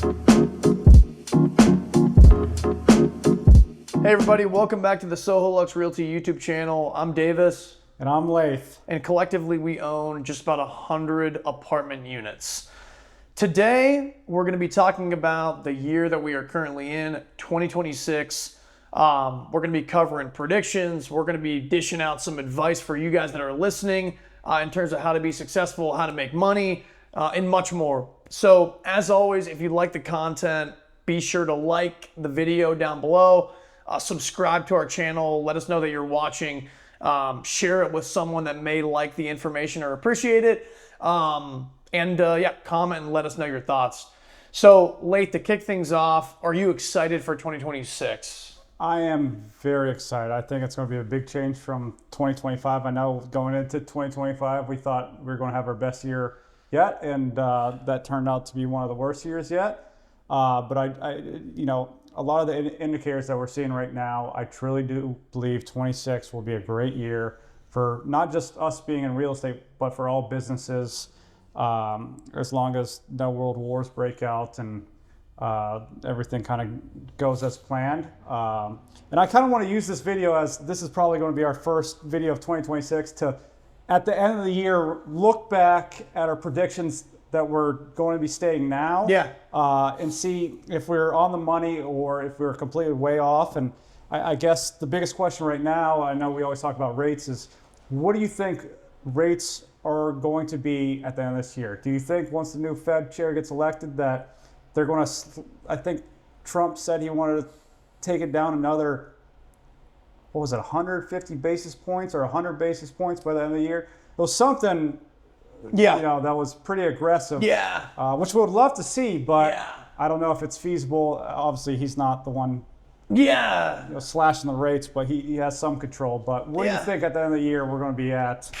Hey everybody, welcome back to the Soholux Realty YouTube channel. I'm Davis. And I'm Laith. And collectively we own just about 100 apartment units. Today, we're gonna be talking about the year that we are currently in, 2026. We're gonna be covering predictions. We're gonna be dishing out some advice for you guys that are listening in terms of how to be successful, how to make money, and much more. So as always, if you like the content, be sure to like the video down below. Subscribe to our channel. Let us know that you're watching. Share it with someone that may like the information or appreciate it. Yeah, comment and let us know your thoughts. So, Laith, to kick things off, are you excited for 2026? I am very excited. I think it's going to be a big change from 2025. I know going into 2025, we thought we were going to have our best year yet, and that turned out to be one of the worst years yet. But a lot of the indicators that we're seeing right now, I truly do believe 26 will be a great year for not just us being in real estate, but for all businesses, as long as no world wars break out and everything kind of goes as planned. And I kind of want to use this video as this is probably going to be our first video of 2026 to, at the end of the year, look back at our predictions that we're going to be staying now, and see if we're on the money or if we're completely way off. And I guess the biggest question right now, I know we always talk about rates, is what do you think rates are going to be at the end of this year? Do you think once the new Fed chair gets elected that they're going to, I think Trump said he wanted to take it down another, 150 basis points or 100 basis points by the end of the year? It was something, that was pretty aggressive. Which we would love to see, but I don't know if it's feasible. Obviously, he's not the one slashing the rates, but he has some control. But what do you think at the end of the year we're going to be at?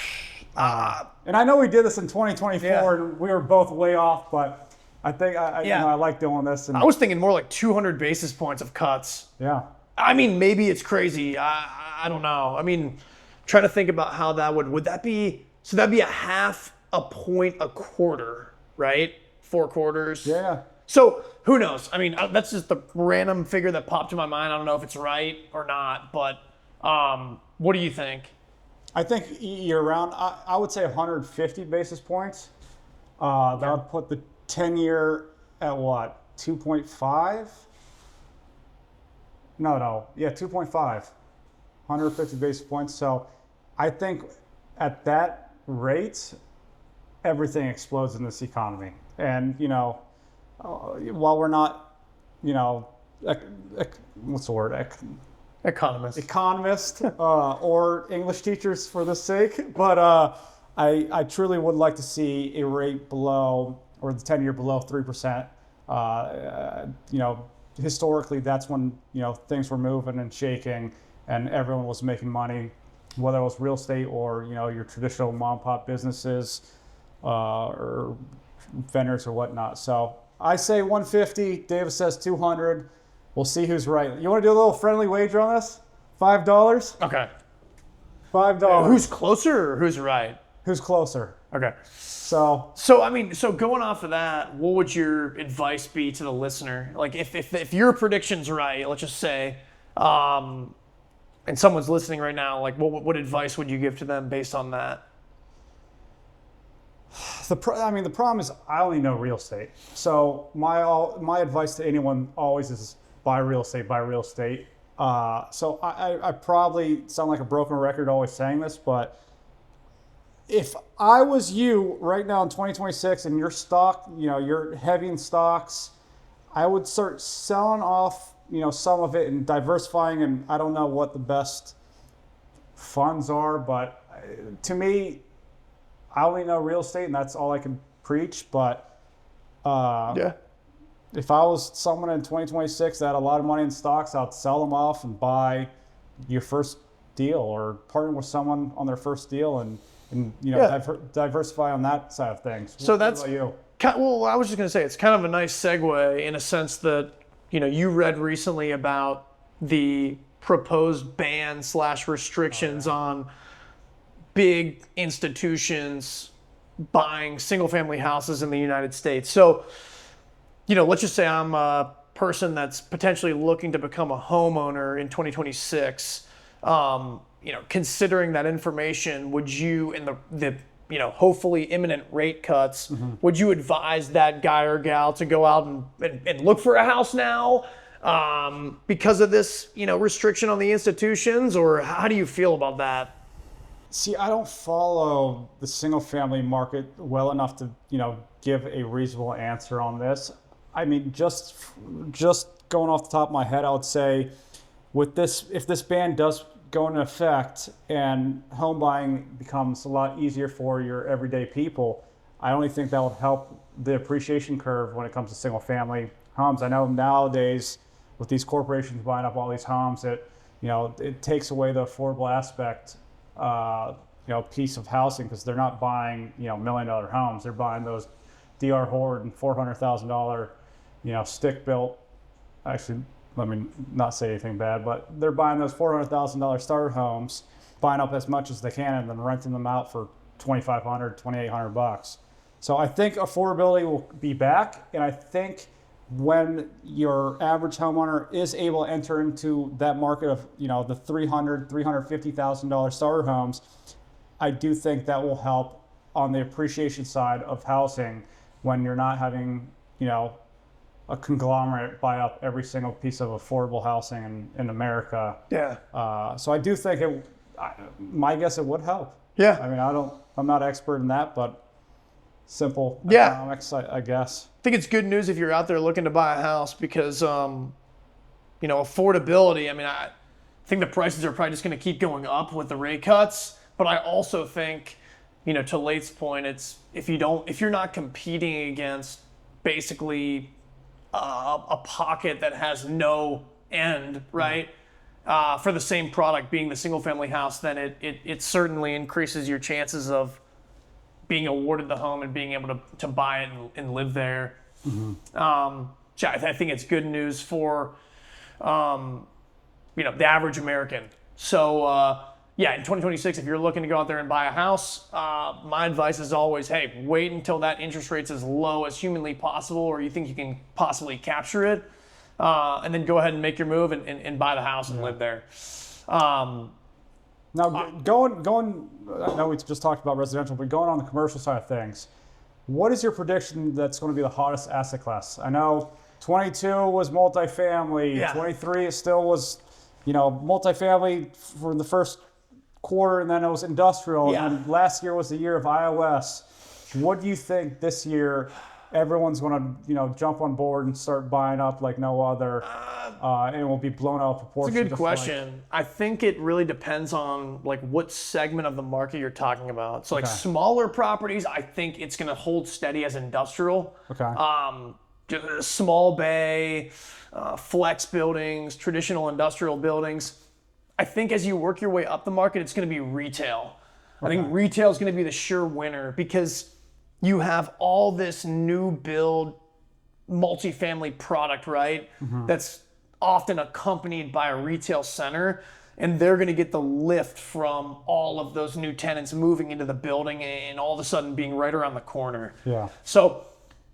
And I know we did this in 2024, and we were both way off, but I think I like doing this. And I was thinking more like 200 basis points of cuts. Yeah. I mean, maybe it's crazy. I don't know. I mean, trying to think about how that would that be? So that'd be a half a point a quarter, right? 4 quarters. Yeah. So who knows? I mean, that's just the random figure that popped to my mind. I don't know if it's right or not, but what do you think? I think year round, I would say 150 basis points. That would put the 10-year at what? 2.5? No. Yeah, 2.5. 150 basis points. So I think at that rate, everything explodes in this economy. And, while we're not, what's the word? Economist or English teachers for this sake. But I truly would like to see a rate below, or the 10-year below 3%. Historically, that's when, things were moving and shaking and everyone was making money, whether it was real estate or, your traditional mom and pop businesses, or vendors or whatnot. So I say 150. Davis says 200. We'll see who's right. You want to do a little friendly wager on this? $5? Okay. $5. Who's closer or who's right? Who's closer? Okay. So going off of that, what would your advice be to the listener? Like if your prediction's right, let's just say, and someone's listening right now, like what advice would you give to them based on that? The problem is I only know real estate. So my advice to anyone always is buy real estate. So I probably sound like a broken record always saying this, but if I was you right now in 2026 and your stock, you're heavy in stocks, I would start selling off, some of it and diversifying. And I don't know what the best funds are, but to me, I only know real estate, and that's all I can preach. But if I was someone in 2026 that had a lot of money in stocks, I'd sell them off and buy your first deal, or partner with someone on their first deal, and diversify on that side of things. So what about you? Well, I was just going to say it's kind of a nice segue in a sense that you read recently about the proposed ban / restrictions on big institutions buying single family houses in the United States. So let's just say I'm a person that's potentially looking to become a homeowner in 2026. Considering that information, would you, in the hopefully imminent rate cuts, would you advise that guy or gal to go out and look for a house now because of this, restriction on the institutions, or how do you feel about that? See, I don't follow the single family market well enough to, give a reasonable answer on this. I mean, just going off the top of my head, I would say with this, if this ban does go into effect and home buying becomes a lot easier for your everyday people, I only think that will help the appreciation curve when it comes to single family homes. I know nowadays with these corporations buying up all these homes, it takes away the affordable aspect, piece of housing, because they're not buying, $1 million homes. They're buying those DR Horde and $400,000, stick built. Actually, let me not say anything bad, but they're buying those $400,000 starter homes, buying up as much as they can, and then renting them out for $2,500, $2,800. So I think affordability will be back, and I think when your average homeowner is able to enter into that market of the $300,000, $350,000 starter homes, I do think that will help on the appreciation side of housing when you're not having a conglomerate buy up every single piece of affordable housing in America. Yeah. So I do think my guess it would help. Yeah. I mean, I'm not expert in that, but simple economics, I guess. I think it's good news if you're out there looking to buy a house because, affordability. I mean, I think the prices are probably just going to keep going up with the rate cuts. But I also think, to Late's point, it's if you're not competing against basically a pocket that has no end, right? For the same product being the single family house, then it certainly increases your chances of being awarded the home and being able to buy it and live there. So I think it's good news for the average American. So in 2026, if you're looking to go out there and buy a house, my advice is always, hey, wait until that interest rate's as low as humanly possible, or you think you can possibly capture it, and then go ahead and make your move and buy the house and live there. Now, going. I know we just talked about residential, but going on the commercial side of things, what is your prediction that's going to be the hottest asset class? I know 22 was multifamily. Yeah. 23 it still was, multifamily for the first quarter, and then it was industrial. Yeah. And last year was the year of iOS. What do you think this year? Everyone's going to, jump on board and start buying up like no other, and it will be blown out of proportion. It's a good question. I think it really depends on like what segment of the market you're talking about. So like smaller properties, I think it's going to hold steady as industrial. Okay. Small bay, flex buildings, traditional industrial buildings. I think as you work your way up the market, it's going to be retail. I think retail is going to be the sure winner because you have all this new build multifamily product, right? That's often accompanied by a retail center, and they're going to get the lift from all of those new tenants moving into the building and all of a sudden being right around the corner. Yeah. So,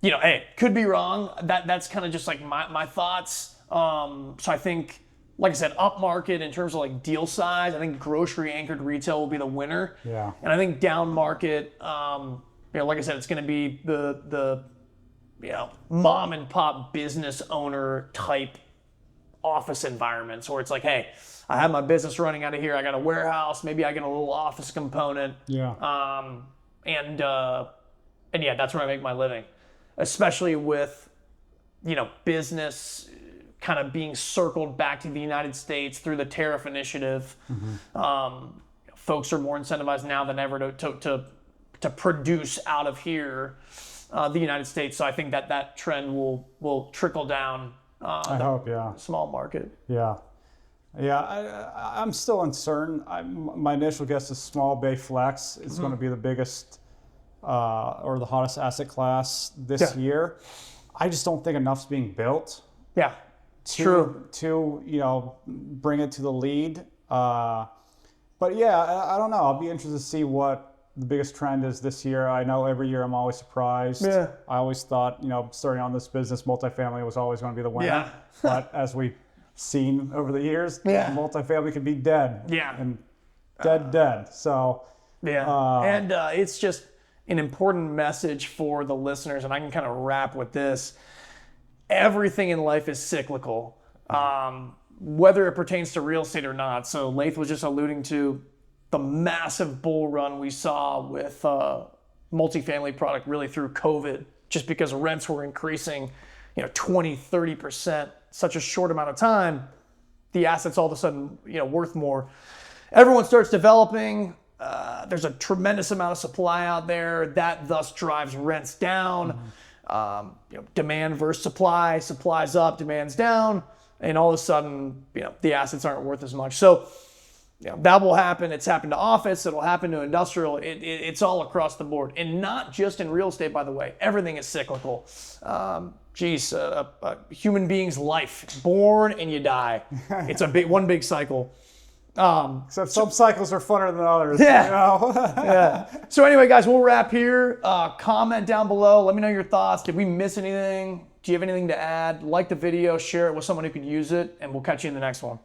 hey, could be wrong. That's kind of just like my thoughts. So I think, like I said, up market in terms of like deal size, I think grocery anchored retail will be the winner. Yeah. And I think down market, like I said, it's going to be the mom and pop business owner type office environments where it's like, hey, I have my business running out of here. I got a warehouse. Maybe I get a little office component. Yeah. And that's where I make my living, especially with, business kind of being circled back to the United States through the tariff initiative. Folks are more incentivized now than ever to produce out of here, the United States. So I think that trend will trickle down. I hope, yeah. Small market. Yeah. Yeah, I'm still uncertain. My initial guess is small bay flex is going to be the biggest or the hottest asset class this year. I just don't think enough's being built. Yeah, to bring it to the lead. But yeah, I don't know. I'll be interested to see what the biggest trend is this year. I know every year I'm always surprised. Yeah. I always thought, starting on this business, multifamily was always going to be the winner. Yeah. But as we've seen over the years, Yeah. multifamily can be dead. Yeah. And dead. So yeah. And it's just an important message for the listeners, and I can kind of wrap with this. Everything in life is cyclical, whether it pertains to real estate or not. So Lath was just alluding to the massive bull run we saw with multifamily product really through COVID, just because rents were increasing, 20, 30%, such a short amount of time. The assets all of a sudden, worth more. Everyone starts developing. There's a tremendous amount of supply out there that thus drives rents down. Demand versus supply, supply's up, demand's down, and all of a sudden, the assets aren't worth as much. So, that will happen. It's happened to office. It'll happen to industrial. It's all across the board, and not just in real estate, by the way. Everything is cyclical. A human being's life, born and you die. It's one big cycle. except some cycles are funner than others. Yeah. Yeah. So anyway, guys, we'll wrap here. Comment down below. Let me know your thoughts. Did we miss anything? Do you have anything to add? Like the video, share it with someone who could use it, and we'll catch you in the next one.